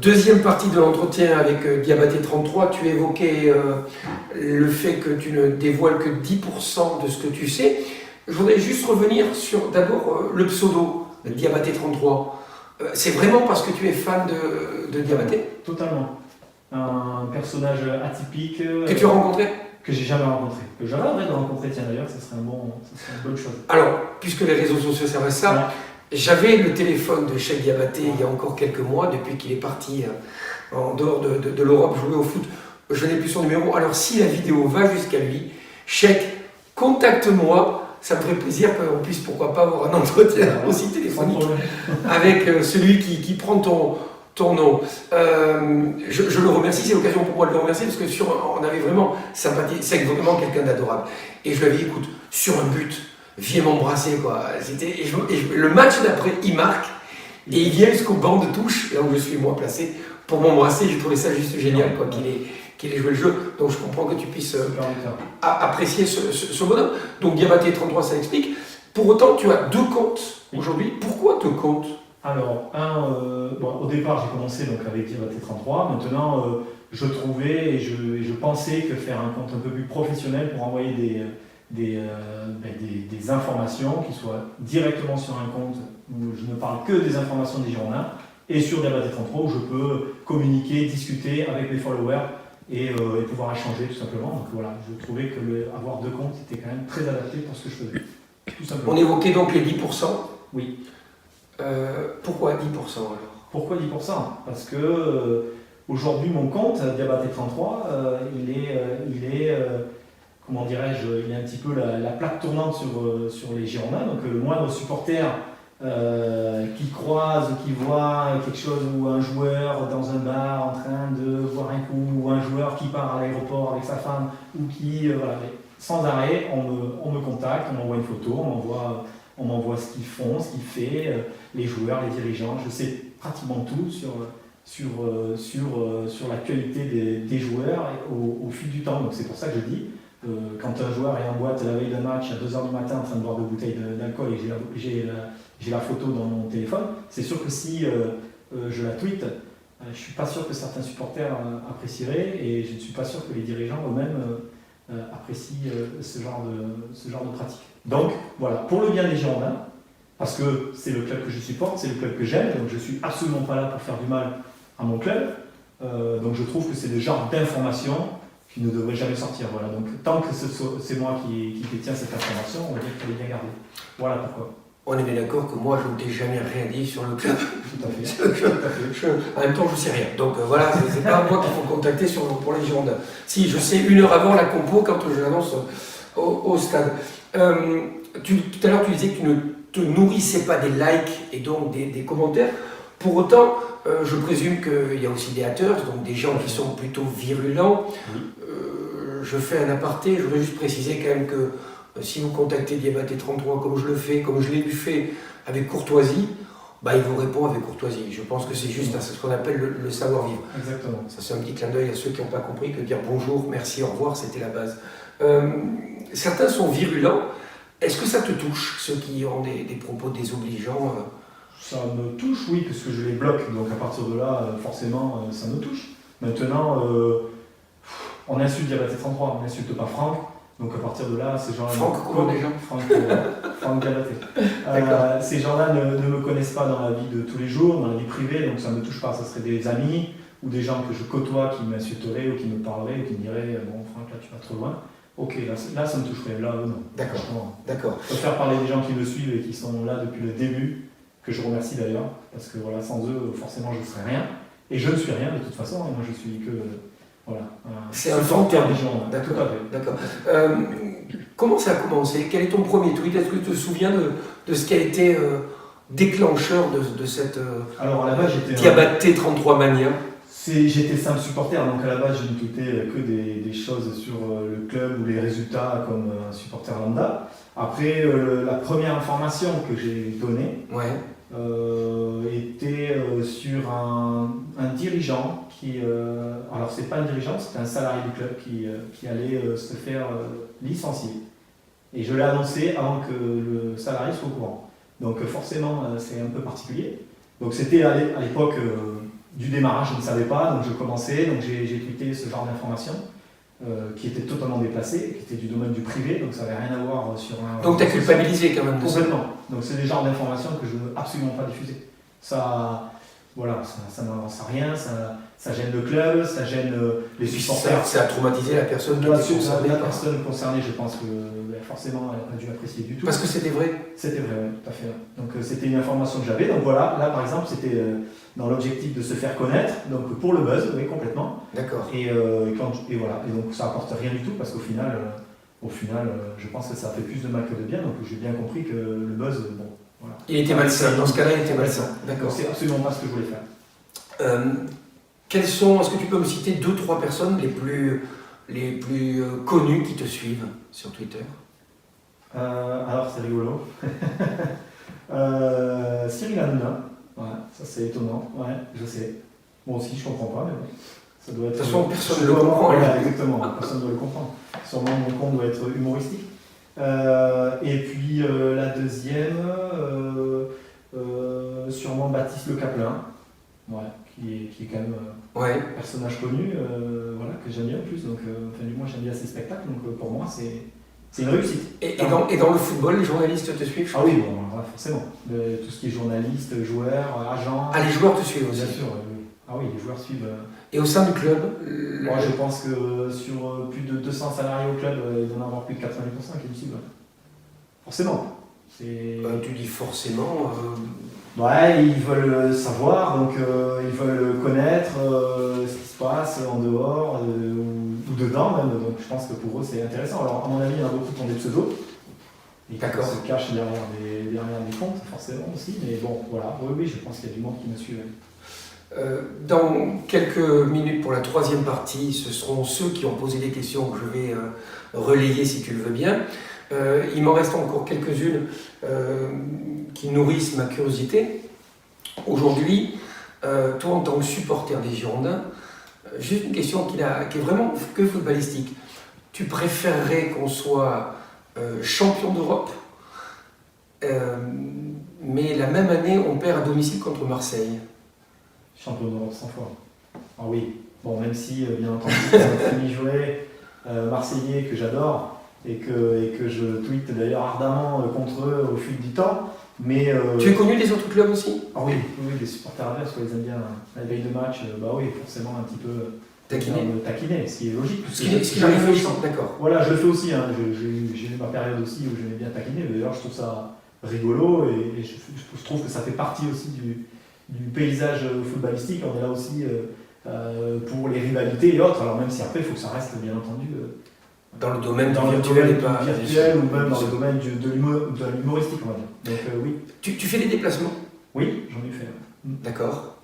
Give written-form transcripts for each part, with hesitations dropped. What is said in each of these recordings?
Deuxième partie de l'entretien avec Diabaté33, tu évoquais le fait que tu ne dévoiles que 10% de ce que tu sais. Je voudrais juste revenir sur d'abord le pseudo Diabaté33. C'est vraiment parce que tu es fan de Diabaté? Totalement. Un personnage atypique. Que tu as rencontré? Que j'ai jamais rencontré. Que je rêverais de rencontrer, tiens d'ailleurs, ça serait une bonne chose. Alors, puisque les réseaux sociaux servent à ça, ouais. J'avais le téléphone de Cheikh Diabaté il y a encore quelques mois, depuis qu'il est parti en dehors de l'Europe jouer au foot. Je n'ai plus son numéro. Alors, si la vidéo va jusqu'à lui, Cheikh, contacte-moi. Ça me ferait plaisir qu'on puisse, pourquoi pas, avoir un entretien aussi téléphonique avec celui qui prend ton nom. Je le remercie, c'est l'occasion pour moi de le remercier parce que on avait vraiment sympathie, c'est vraiment quelqu'un d'adorable. Et je lui avais dit, écoute, sur un but, viens m'embrasser, quoi. Le match d'après, il marque et il vient jusqu'au banc de touche, là où je suis moi placé, pour m'embrasser. J'ai trouvé ça juste génial, quoi, qu'il ait joué le jeu. Donc je comprends que tu puisses apprécier ce bonhomme. Donc Diabaté33, ça explique. Pour autant, tu as 2 comptes aujourd'hui. Pourquoi 2 comptes? Alors, au départ, j'ai commencé donc avec Diabaté33. Maintenant, je trouvais et je pensais que faire un compte un peu plus professionnel pour envoyer des informations qui soient directement sur un compte où je ne parle que des informations des Girondins et sur Diabaté33 où je peux communiquer, discuter avec mes followers et pouvoir échanger tout simplement. Donc voilà, je trouvais que avoir 2 comptes était quand même très adapté pour ce que je faisais. Tout simplement. On évoquait donc les 10%. Oui. Pourquoi 10% alors? Pourquoi 10%? Parce que aujourd'hui mon compte Diabaté33, il est comment dirais-je, il est un petit peu la plaque tournante sur les Girondins. Donc le moindre supporter qui croise, qui voit quelque chose ou un joueur dans un bar en train de boire un coup, ou un joueur qui part à l'aéroport avec sa femme, ou qui, voilà, sans arrêt, on me contacte, on m'envoie une photo, on m'envoie ce qu'ils font, ce qu'il fait, les joueurs, les dirigeants. Je sais pratiquement tout sur l'actualité des joueurs au fil du temps. Donc c'est pour ça que je dis, quand un joueur est en boîte la veille d'un match à 2h du matin en train de boire 2 bouteilles d'alcool et j'ai la photo dans mon téléphone, c'est sûr que si je la tweete, je ne suis pas sûr que certains supporters apprécieraient et je ne suis pas sûr que les dirigeants eux-mêmes apprécient ce genre de pratique. Donc voilà, pour le bien des Girondins, parce que c'est le club que je supporte, c'est le club que j'aime, donc je ne suis absolument pas là pour faire du mal à mon club, donc je trouve que c'est le genre d'information qui ne devrait jamais sortir. Voilà. Donc tant que c'est moi qui détiens cette information, on va dire qu'elle est bien gardée. Voilà pourquoi. On est bien d'accord que moi, je ne t'ai jamais rien dit sur le club. Tout à fait. En même temps, je ne sais rien. Donc voilà, ce n'est pas moi qu'il faut contacter pour les Girondins. Si, je sais 1 heure avant la compo quand je l'annonce au stade. Tout à l'heure, tu disais que tu ne te nourrissais pas des likes et donc des commentaires. Pour autant, je présume qu'il y a aussi des haters, donc des gens qui sont plutôt virulents. Oui. Je fais un aparté, je voudrais juste préciser quand même que si vous contactez Diabaté33 comme je le fais, comme je l'ai fait avec courtoisie, bah, il vous répond avec courtoisie. Je pense que c'est juste ce qu'on appelle le savoir-vivre. Exactement. Ça c'est un petit clin d'œil à ceux qui n'ont pas compris que dire bonjour, merci, au revoir, c'était la base. Certains sont virulents. Est-ce que ça te touche, ceux qui ont des propos désobligeants? Ça me touche, oui, parce que je les bloque. Donc à partir de là, forcément, ça me touche. Maintenant, on insulte Diabaté33, on n'insulte pas Franck. Donc à partir de là, ces gens-là... Franck comment déjà? Franck Diabaté. Ces gens-là ne me connaissent pas dans la vie de tous les jours, dans la vie privée, donc ça ne me touche pas. Ça serait des amis ou des gens que je côtoie qui m'insulteraient ou qui me parleraient ou qui me diraient « Bon, Franck, là, tu vas trop loin ». Ok, là ça me toucherait, là non. D'accord. Je préfère parler des gens qui me suivent et qui sont là depuis le début, que je remercie d'ailleurs, parce que voilà, sans eux, forcément, je ne serais rien. Et je ne suis rien de toute façon, moi je suis que... Voilà, c'est un fantôme. D'accord. Comment ça a commencé? Quel est ton premier tweet? Est-ce que tu te souviens de ce qui a été déclencheur de cette Alors à la base, Diabaté33 mania? J'étais simple supporter, donc à la base je ne tweetais que des choses sur le club ou les résultats comme un supporter lambda. Après, la première information que j'ai donnée était sur un dirigeant qui... alors c'est pas un dirigeant, c'est un salarié du club qui allait se faire licencier. Et je l'ai annoncé avant que le salarié soit au courant. Donc forcément c'est un peu particulier. Donc c'était à l'époque... du démarrage, je ne savais pas, donc je commençais, donc j'ai tweeté ce genre d'informations qui étaient totalement déplacées, qui étaient du domaine du privé, donc ça n'avait rien à voir sur un... Donc tu as culpabilisé quand même de ça. Complètement. Donc c'est des genres d'informations que je ne veux absolument pas diffuser. Ça, voilà, ça n'avance à rien, ça gêne le club, ça gêne les supporters. Ça a traumatisé la personne qui était concernée. La personne concernée, je pense que forcément, elle n'a pas dû apprécier du tout. Parce que c'était vrai. C'était vrai, oui, tout à fait. Donc c'était une information que j'avais. Donc voilà, là par exemple, c'était dans l'objectif de se faire connaître, donc pour le buzz, oui, complètement. D'accord. Et voilà, et donc ça apporte rien du tout parce qu'au final, je pense que ça a fait plus de mal que de bien. Donc j'ai bien compris que le buzz, bon, voilà. Il était malsain. Dans ce cas-là, il était malsain. D'accord. C'est absolument pas ce que je voulais faire. Est-ce que tu peux me citer 2-3 personnes les plus connues qui te suivent sur Twitter? Alors c'est rigolo. Cyril Hanouna, ouais, ça c'est étonnant, ouais, je sais. Moi aussi je comprends pas, mais bon. Ça doit être. De toute façon, personne ne le comprend. Voilà, exactement, personne ne doit le comprendre. Sûrement mon compte doit être humoristique. Et puis la deuxième, sûrement Baptiste Le Caplin, ouais, qui est quand même un personnage connu, voilà, que j'aime bien en plus. Donc, du moins j'aime bien ses spectacles, donc pour moi c'est une réussite. Et dans le football, les journalistes te suivent? Ah oui, bon, voilà, forcément. Tout ce qui est journaliste, joueur, agent. Ah, les joueurs te suivent aussi? Bien sûr, ah oui, les joueurs suivent. Et au sein du club? Moi, je pense que sur plus de 200 salariés au club, il doit y en avoir plus de 90% qui me suivent. Forcément. Tu dis forcément. Ouais, ils veulent savoir, donc ils veulent connaître ce qui se passe en dehors ou dedans même. Donc je pense que pour eux c'est intéressant. Alors à mon avis, il y en a beaucoup qui ont des pseudos. Et qui se cachent derrière des comptes, forcément aussi. Mais bon, voilà. Oui, je pense qu'il y a du monde qui me suit. Dans quelques minutes pour la troisième partie, ce seront ceux qui ont posé des questions que je vais relayer si tu le veux bien. Il m'en reste encore quelques-unes qui nourrissent ma curiosité. Aujourd'hui, toi en tant que supporter des Girondins, juste une question qui est vraiment que footballistique. Tu préférerais qu'on soit champion d'Europe, mais la même année on perd à domicile contre Marseille? Champion d'Europe 100 fois. Ah oui, bon, même si, bien entendu, notre ami Joël, Marseillais, que j'adore, et que je tweete d'ailleurs ardemment contre eux au fil du temps. Mais, tu es connu des autres clubs aussi? Ah oui, les supporters adverses, ils aiment bien la veille de match, bah oui, forcément un petit peu taquiner, ce qui est logique. Ce qui arrive aussi, d'accord. Voilà, je le fais aussi, hein. J'ai eu ma période aussi où j'aimais bien taquiner, mais d'ailleurs je trouve ça rigolo et je trouve que ça fait partie aussi du paysage footballistique. On est là aussi pour les rivalités et autres, alors même si après il faut que ça reste bien entendu dans le domaine virtuel ou même dans le domaine de l'humoristique, on va dire. Donc oui. Tu fais des déplacements? Oui, j'en ai fait. D'accord.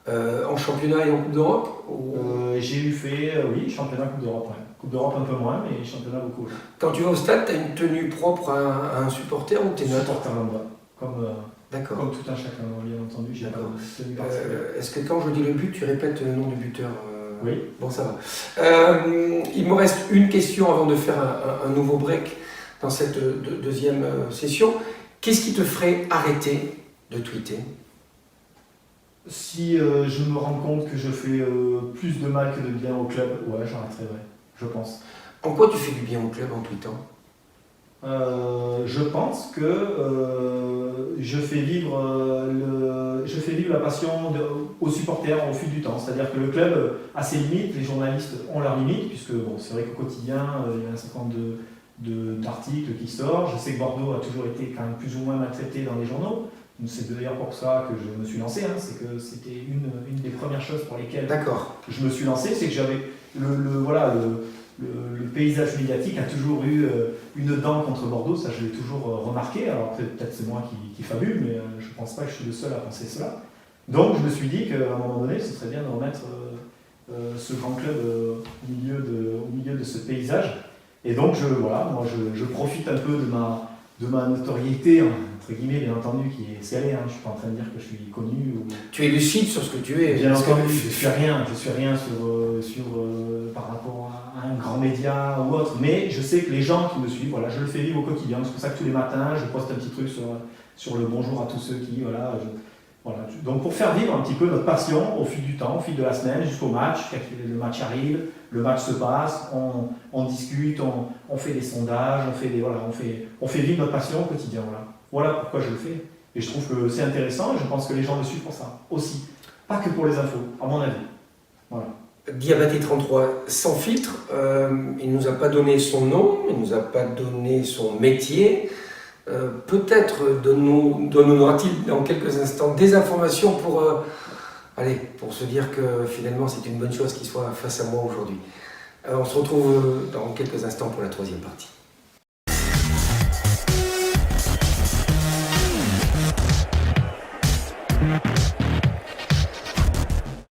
En championnat et en Coupe d'Europe J'ai fait, oui, championnat, Coupe d'Europe. Ouais. Coupe d'Europe un peu moins, mais championnat beaucoup. Quand tu vas au stade, tu as une tenue propre à un supporter ou tu es neutre? Supporter lambda. D'accord. Comme tout un chacun, bien entendu. J'ai pas de tenue particulière. Est-ce que quand je dis le but, tu répètes le nom du buteur? Oui. Bon, ça va. Il me reste une question avant de faire un nouveau break dans cette deuxième session. Qu'est-ce qui te ferait arrêter de tweeter? Si je me rends compte que je fais plus de mal que de bien au club, ouais, j'arrêterai, ouais, je pense. En quoi tu fais du bien au club en tweetant? Je pense que je fais vivre la passion aux supporters au fil du temps. C'est-à-dire que le club a ses limites, les journalistes ont leurs limites, puisque bon, c'est vrai qu'au quotidien, il y a un certain nombre d'articles qui sortent. Je sais que Bordeaux a toujours été quand même plus ou moins maltraité dans les journaux. C'est d'ailleurs pour ça que je me suis lancé, hein. C'est que c'était une des premières choses pour lesquelles je me suis lancé, c'est que j'avais le paysage médiatique a toujours eu une dent contre Bordeaux, ça je l'ai toujours remarqué. Alors peut-être c'est moi qui fabule, mais je ne pense pas que je suis le seul à penser cela. Donc je me suis dit qu'à un moment donné, ce serait bien de remettre ce grand club au milieu de ce paysage. Et donc je profite un peu de ma notoriété, entre guillemets, bien entendu, qui est escalée. Hein. Je ne suis pas en train de dire que je suis connu. Tu es lucide sur ce que tu es. Bien entendu, je suis rien par rapport à un grand média ou autre. Mais je sais que les gens qui me suivent, voilà, je le fais vivre au quotidien. C'est pour ça que tous les matins, je poste un petit truc sur le bonjour à tous ceux qui, voilà, Voilà. Donc pour faire vivre un petit peu notre passion au fil du temps, au fil de la semaine, jusqu'au match, quand le match arrive, le match se passe, on discute, on fait des sondages, on fait vivre notre passion au quotidien. Voilà pourquoi je le fais. Et je trouve que c'est intéressant et je pense que les gens le suivent pour ça aussi. Pas que pour les infos, à mon avis. Voilà. Diabaté 33, sans filtre, il ne nous a pas donné son nom, il ne nous a pas donné son métier. Peut-être donnera-t-il dans quelques instants des informations pour se dire que finalement c'est une bonne chose qu'il soit face à moi aujourd'hui. On se retrouve dans quelques instants pour la troisième partie.